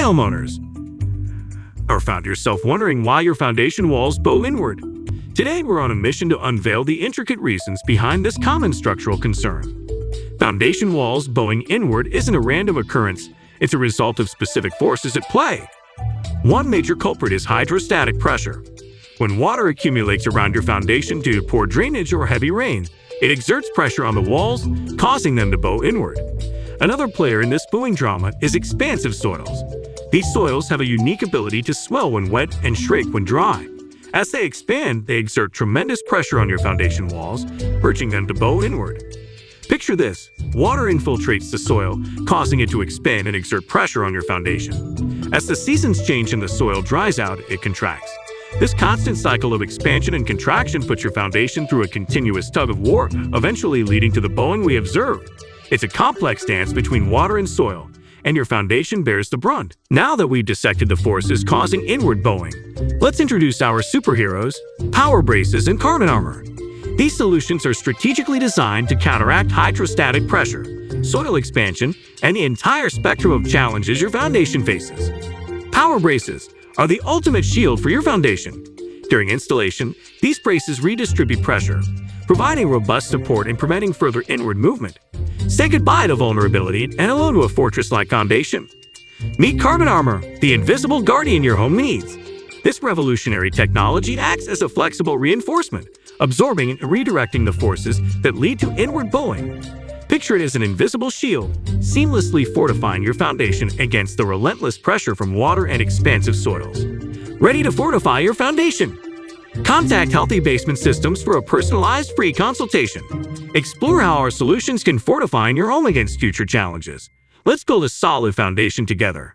homeowners. Or found yourself wondering why your foundation walls bow inward? Today, we're on a mission to unveil the intricate reasons behind this common structural concern. Foundation walls bowing inward isn't a random occurrence. It's a result of specific forces at play. One major culprit is hydrostatic pressure. When water accumulates around your foundation due to poor drainage or heavy rain, it exerts pressure on the walls, causing them to bow inward. Another player in this bowing drama is expansive soils. These soils have a unique ability to swell when wet and shrink when dry. As they expand, they exert tremendous pressure on your foundation walls, urging them to bow inward. Picture this: water infiltrates the soil, causing it to expand and exert pressure on your foundation. As the seasons change and the soil dries out, it contracts. This constant cycle of expansion and contraction puts your foundation through a continuous tug-of-war, eventually leading to the bowing we observe. It's a complex dance between water and soil, and your foundation bears the brunt. Now that we've dissected the forces causing inward bowing, let's introduce our superheroes, PowerBraces and CarbonArmor. These solutions are strategically designed to counteract hydrostatic pressure, soil expansion, and the entire spectrum of challenges your foundation faces. PowerBraces are the ultimate shield for your foundation. During installation, these braces redistribute pressure, providing robust support and preventing further inward movement. Say goodbye to vulnerability and hello to a fortress-like foundation. Meet CarbonArmor, the invisible guardian your home needs. This revolutionary technology acts as a flexible reinforcement, absorbing and redirecting the forces that lead to inward bowing. Picture it as an invisible shield, seamlessly fortifying your foundation against the relentless pressure from water and expansive soils. Ready to fortify your foundation? Contact Healthy Basement Systems for a personalized free consultation. Explore how our solutions can fortify your home against future challenges. Let's build a solid foundation together.